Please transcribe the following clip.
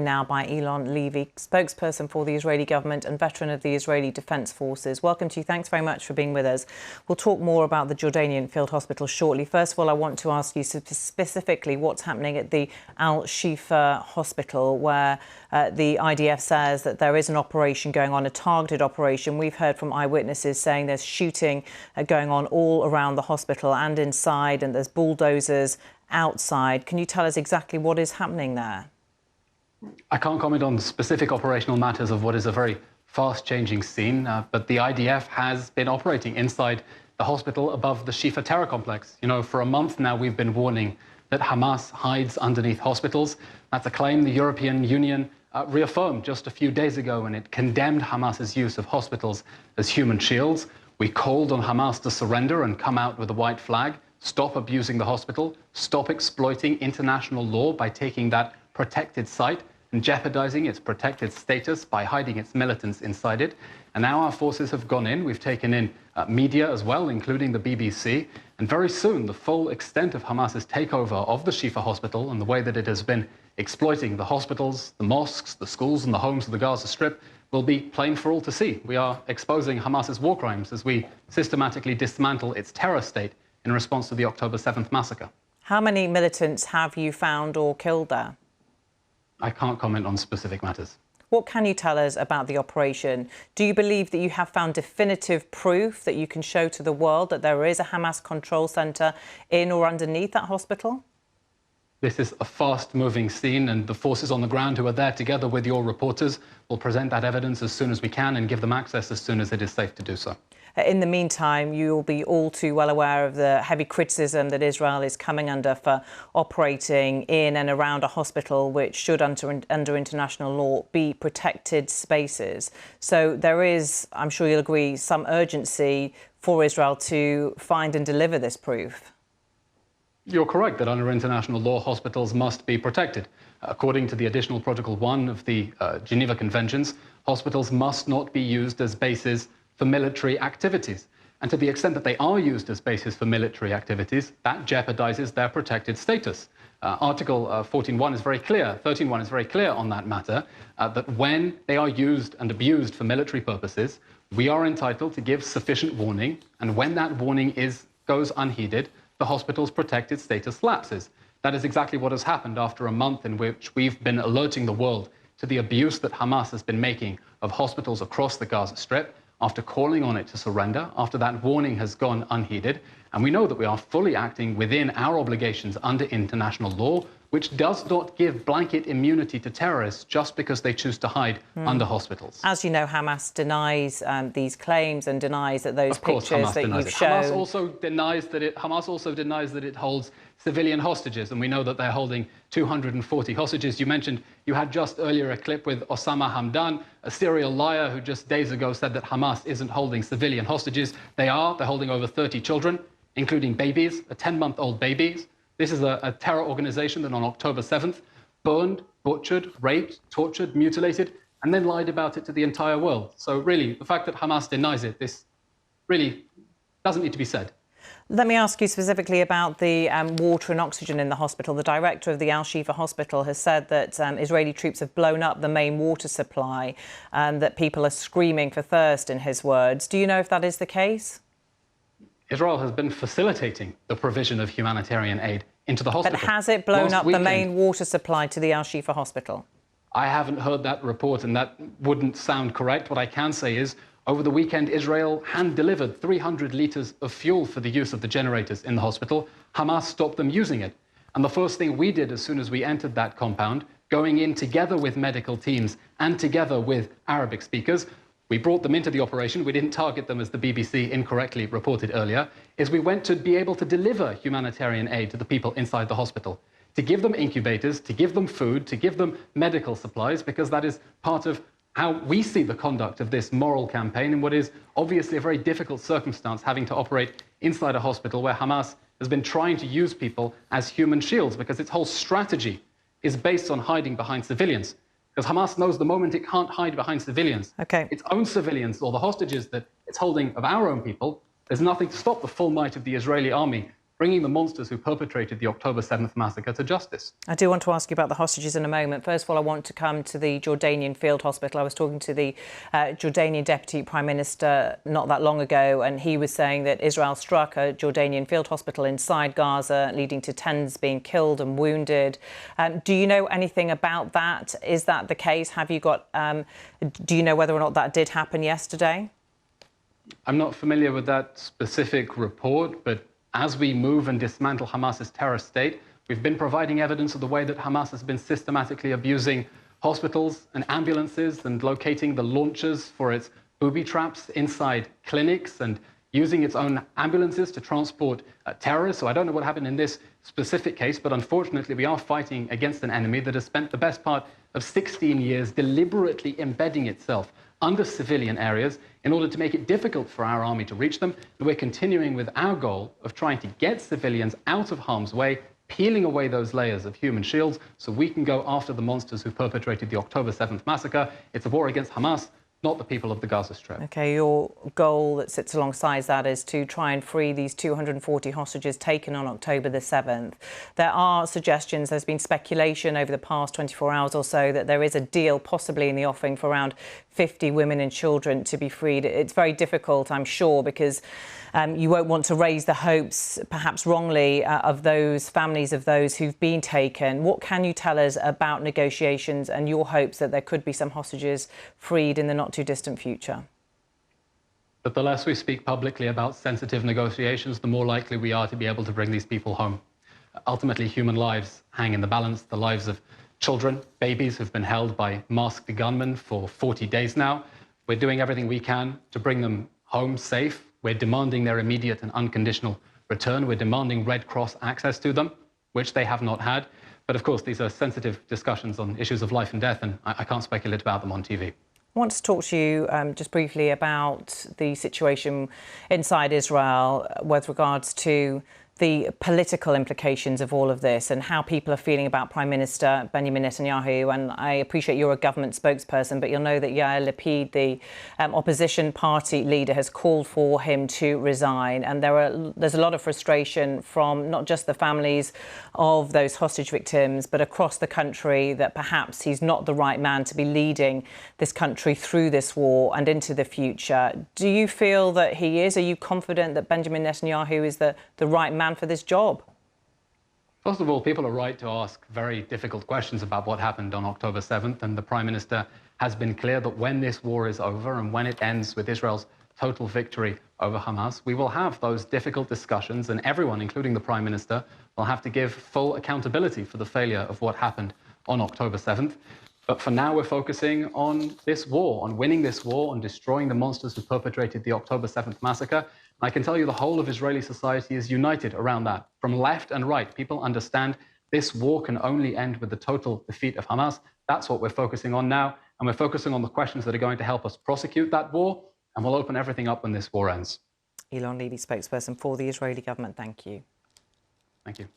Now by Eylon Levy, spokesperson for the Israeli government and veteran of the Israeli Defence Forces. Welcome to you. Thanks very much for being with us. We'll talk more about the Jordanian field hospital shortly. First of all, I want to ask you specifically what's happening at the Al-Shifa hospital, where the IDF says that there is an operation going on, a targeted operation. We've heard from eyewitnesses saying there's shooting going on all around the hospital and inside, and there's bulldozers outside. Can you tell us exactly what is happening there? I can't comment on specific operational matters of what is a very fast-changing scene, but the IDF has been operating inside the hospital above the Shifa terror complex. You know, for a month now we've been warning that Hamas hides underneath hospitals. That's a claim the European Union reaffirmed just a few days ago when it condemned Hamas's use of hospitals as human shields. We called on Hamas to surrender and come out with a white flag, stop abusing the hospital, stop exploiting international law by taking that protected site and jeopardizing its protected status by hiding its militants inside it. And now our forces have gone in. We've taken in media as well, including the BBC. And very soon, the full extent of Hamas's takeover of the Shifa hospital and the way that it has been exploiting the hospitals, the mosques, the schools and the homes of the Gaza Strip will be plain for all to see. We are exposing Hamas's war crimes as we systematically dismantle its terror state in response to the October 7th massacre. How many militants have you found or killed there? I can't comment on specific matters. What can you tell us about the operation? Do you believe that you have found definitive proof that you can show to the world that there is a Hamas control centre in or underneath that hospital? This is a fast-moving scene, and the forces on the ground who are there together with your reporters will present that evidence as soon as we can and give them access as soon as it is safe to do so. In the meantime, you'll be all too well aware of the heavy criticism that Israel is coming under for operating in and around a hospital which should, under international law, be protected spaces. So there is, I'm sure you'll agree, some urgency for Israel to find and deliver this proof. You're correct that under international law, hospitals must be protected. According to the Additional Protocol 1 of the Geneva Conventions, hospitals must not be used as bases for military activities. And to the extent that they are used as bases for military activities, that jeopardizes their protected status. Article 14.1 is very clear, 13.1 is very clear on that matter, that when they are used and abused for military purposes, we are entitled to give sufficient warning, and when that warning goes unheeded, the hospital's protected status lapses. That is exactly what has happened after a month in which we've been alerting the world to the abuse that Hamas has been making of hospitals across the Gaza Strip, after calling on it to surrender, after that warning has gone unheeded. And we know that we are fully acting within our obligations under international law, which does not give blanket immunity to terrorists just because they choose to hide under hospitals. As you know, Hamas denies these claims and denies that those pictures that you've shown... Hamas also denies that it holds civilian hostages, and we know that they're holding 240 hostages. You mentioned you had just earlier a clip with Osama Hamdan, a serial liar who just days ago said that Hamas isn't holding civilian hostages. They're holding over 30 children, including babies, 10-month-old babies. This is a terror organization that on October 7th burned, butchered, raped, tortured, mutilated, and then lied about it to the entire world. So really, the fact that Hamas denies it, this really doesn't need to be said. Let me ask you specifically about the water and oxygen in the hospital. The director of the Al-Shifa hospital has said that Israeli troops have blown up the main water supply and that people are screaming for thirst, in his words. Do you know if that is the case? Israel has been facilitating the provision of humanitarian aid into the hospital. But has it blown up the main water supply to the Al-Shifa hospital? I haven't heard that report, and that wouldn't sound correct. What I can say is, over the weekend, Israel hand-delivered 300 litres of fuel for the use of the generators in the hospital. Hamas stopped them using it. And the first thing we did as soon as we entered that compound, going in together with medical teams and together with Arabic speakers, we brought them into the operation. We didn't target them, as the BBC incorrectly reported earlier, is we went to be able to deliver humanitarian aid to the people inside the hospital, to give them incubators, to give them food, to give them medical supplies, because that is part of how we see the conduct of this moral campaign in what is obviously a very difficult circumstance, having to operate inside a hospital where Hamas has been trying to use people as human shields, because its whole strategy is based on hiding behind civilians. Because Hamas knows the moment it can't hide behind civilians, its own civilians or the hostages that it's holding of our own people, there's nothing to stop the full might of the Israeli army bringing the monsters who perpetrated the October 7th massacre to justice. I do want to ask you about the hostages in a moment. First of all, I want to come to the Jordanian field hospital. I was talking to the Jordanian Deputy Prime Minister not that long ago, and he was saying that Israel struck a Jordanian field hospital inside Gaza, leading to tens being killed and wounded. Do you know anything about that? Is that the case? Have you got? Do you know whether or not that did happen yesterday? I'm not familiar with that specific report, but as we move and dismantle Hamas's terror state, we've been providing evidence of the way that Hamas has been systematically abusing hospitals and ambulances and locating the launchers for its booby traps inside clinics and using its own ambulances to transport terrorists. So I don't know what happened in this specific case, but unfortunately we are fighting against an enemy that has spent the best part of 16 years deliberately embedding itself under civilian areas in order to make it difficult for our army to reach them. And we're continuing with our goal of trying to get civilians out of harm's way, peeling away those layers of human shields so we can go after the monsters who perpetrated the October 7th massacre. It's a war against Hamas, not the people of the Gaza Strip. OK, your goal that sits alongside that is to try and free these 240 hostages taken on October the 7th. There are suggestions, there's been speculation over the past 24 hours or so that there is a deal possibly in the offing for around 50 women and children to be freed. It's very difficult, I'm sure, because you won't want to raise the hopes, perhaps wrongly, of those families of those who've been taken. What can you tell us about negotiations and your hopes that there could be some hostages freed in the not too distant future? But the less we speak publicly about sensitive negotiations, the more likely we are to be able to bring these people home. Ultimately, human lives hang in the balance. The lives of children, babies who've been held by masked gunmen for 40 days now. We're doing everything we can to bring them home safe. We're demanding their immediate and unconditional return. We're demanding Red Cross access to them, which they have not had. But of course, these are sensitive discussions on issues of life and death, and I can't speculate about them on TV. I want to talk to you just briefly about the situation inside Israel with regards to the political implications of all of this and how people are feeling about Prime Minister Benjamin Netanyahu. And I appreciate you're a government spokesperson, but you'll know that Yair Lapid, the opposition party leader, has called for him to resign. And there's a lot of frustration from not just the families of those hostage victims, but across the country that perhaps he's not the right man to be leading this country through this war and into the future. Do you feel that he is? Are you confident that Benjamin Netanyahu is the right man for this job? First of all, people are right to ask very difficult questions about what happened on October 7th, and the Prime Minister has been clear that when this war is over and when it ends with Israel's total victory over Hamas, we will have those difficult discussions, and everyone, including the Prime Minister, will have to give full accountability for the failure of what happened on October 7th. But for now, we're focusing on this war, on winning this war, on destroying the monsters who perpetrated the October 7th massacre. I can tell you the whole of Israeli society is united around that. From left and right, people understand this war can only end with the total defeat of Hamas. That's what we're focusing on now. And we're focusing on the questions that are going to help us prosecute that war. And we'll open everything up when this war ends. Eylon Levy, spokesperson for the Israeli government. Thank you. Thank you.